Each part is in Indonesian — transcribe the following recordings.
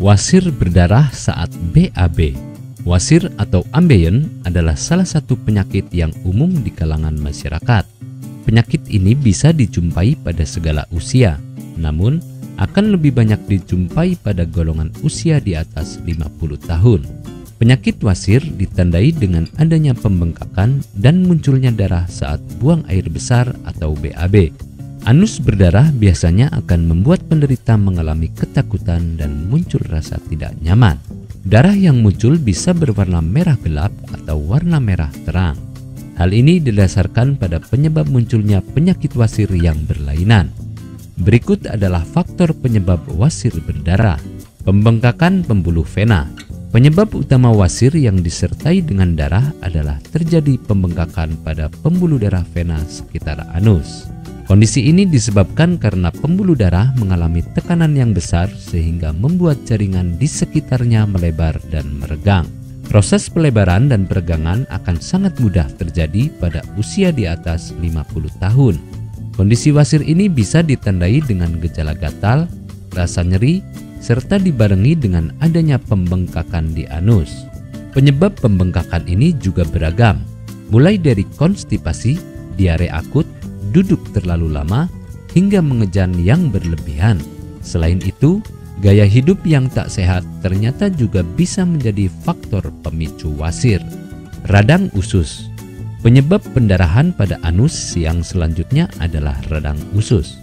Wasir berdarah saat BAB. Wasir atau ambeien adalah salah satu penyakit yang umum di kalangan masyarakat. Penyakit ini bisa dijumpai pada segala usia, namun akan lebih banyak dijumpai pada golongan usia di atas 50 tahun. Penyakit wasir ditandai dengan adanya pembengkakan dan munculnya darah saat buang air besar atau BAB. Anus berdarah biasanya akan membuat penderita mengalami ketakutan dan muncul rasa tidak nyaman. Darah yang muncul bisa berwarna merah gelap atau warna merah terang. Hal ini didasarkan pada penyebab munculnya penyakit wasir yang berlainan. Berikut adalah faktor penyebab wasir berdarah. Pembengkakan pembuluh vena. Penyebab utama wasir yang disertai dengan darah adalah terjadi pembengkakan pada pembuluh darah vena sekitar anus. Kondisi ini disebabkan karena pembuluh darah mengalami tekanan yang besar sehingga membuat jaringan di sekitarnya melebar dan meregang. Proses pelebaran dan peregangan akan sangat mudah terjadi pada usia di atas 50 tahun. Kondisi wasir ini bisa ditandai dengan gejala gatal, rasa nyeri, serta dibarengi dengan adanya pembengkakan di anus. Penyebab pembengkakan ini juga beragam, mulai dari konstipasi, diare akut, duduk terlalu lama, hingga mengejan yang berlebihan. Selain itu, gaya hidup yang tak sehat ternyata juga bisa menjadi faktor pemicu wasir. Radang usus. Penyebab pendarahan pada anus yang selanjutnya adalah radang usus.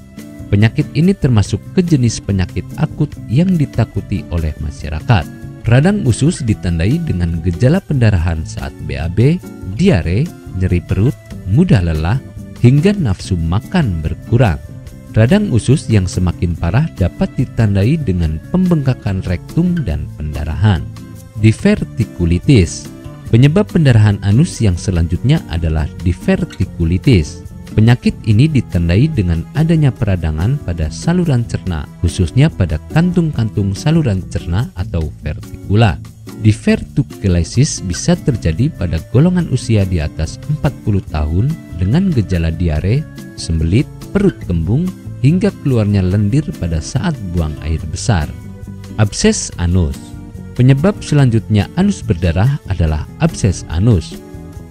Penyakit ini termasuk ke jenis penyakit akut yang ditakuti oleh masyarakat. Radang usus ditandai dengan gejala pendarahan saat BAB, diare, nyeri perut, mudah lelah, hingga nafsu makan berkurang. Radang usus yang semakin parah dapat ditandai dengan pembengkakan rektum dan pendarahan. Divertikulitis. Penyebab pendarahan anus yang selanjutnya adalah divertikulitis. Penyakit ini ditandai dengan adanya peradangan pada saluran cerna, khususnya pada kantung-kantung saluran cerna atau vertikula. Divertikulitis bisa terjadi pada golongan usia di atas 40 tahun dengan gejala diare, sembelit, perut kembung, hingga keluarnya lendir pada saat buang air besar. Abses anus. Penyebab selanjutnya anus berdarah adalah abses anus.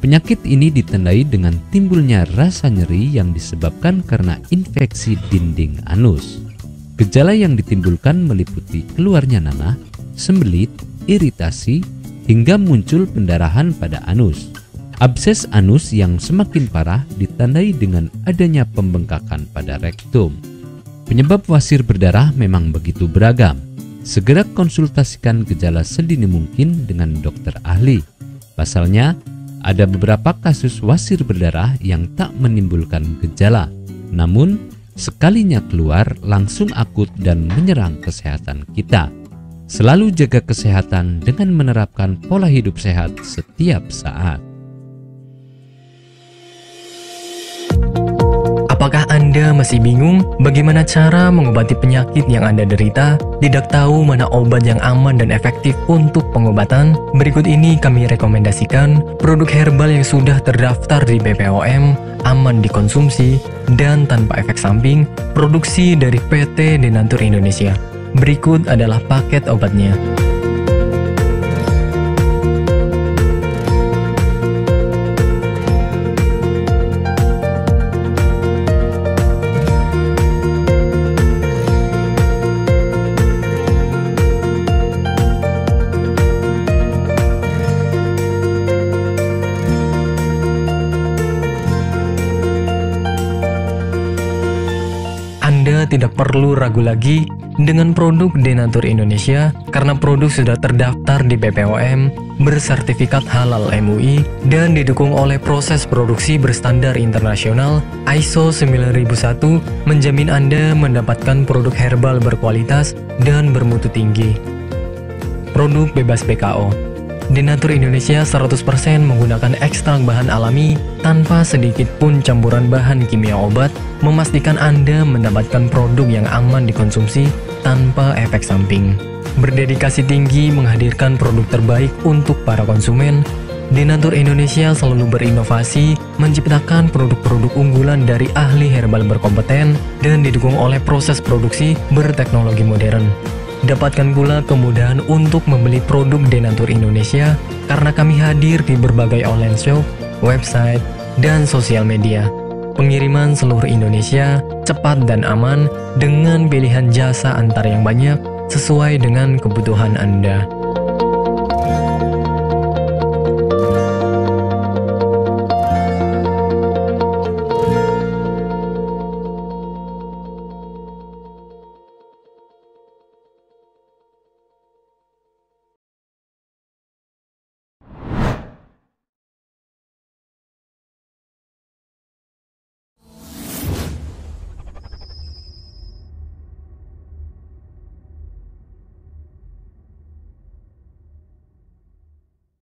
Penyakit ini ditandai dengan timbulnya rasa nyeri yang disebabkan karena infeksi dinding anus. Gejala yang ditimbulkan meliputi keluarnya nanah, sembelit, iritasi, hingga muncul pendarahan pada anus. Abses anus yang semakin parah ditandai dengan adanya pembengkakan pada rektum. Penyebab wasir berdarah memang begitu beragam. Segera konsultasikan gejala sedini mungkin dengan dokter ahli. Pasalnya, ada beberapa kasus wasir berdarah yang tak menimbulkan gejala, namun sekalinya keluar langsung akut dan menyerang kesehatan kita. Selalu jaga kesehatan dengan menerapkan pola hidup sehat setiap saat. Apakah Anda masih bingung bagaimana cara mengobati penyakit yang Anda derita? Tidak tahu mana obat yang aman dan efektif untuk pengobatan? Berikut ini kami rekomendasikan produk herbal yang sudah terdaftar di BPOM, aman dikonsumsi, dan tanpa efek samping, produksi dari PT Denatur Indonesia. Berikut adalah paket obatnya. Anda tidak perlu ragu lagi dengan produk Denatur Indonesia karena produk sudah terdaftar di BPOM, bersertifikat halal MUI, dan didukung oleh proses produksi berstandar internasional ISO 9001, menjamin Anda mendapatkan produk herbal berkualitas dan bermutu tinggi. Produk bebas PKO. Denatur Indonesia 100% menggunakan ekstrak bahan alami tanpa sedikit pun campuran bahan kimia obat, memastikan Anda mendapatkan produk yang aman dikonsumsi tanpa efek samping. Berdedikasi tinggi menghadirkan produk terbaik untuk para konsumen, Denatur Indonesia selalu berinovasi, menciptakan produk-produk unggulan dari ahli herbal berkompeten dan didukung oleh proses produksi berteknologi modern. Dapatkan pula kemudahan untuk membeli produk Denatur Indonesia karena kami hadir di berbagai online shop, website, dan sosial media. Pengiriman seluruh Indonesia cepat dan aman dengan pilihan jasa antar yang banyak sesuai dengan kebutuhan Anda.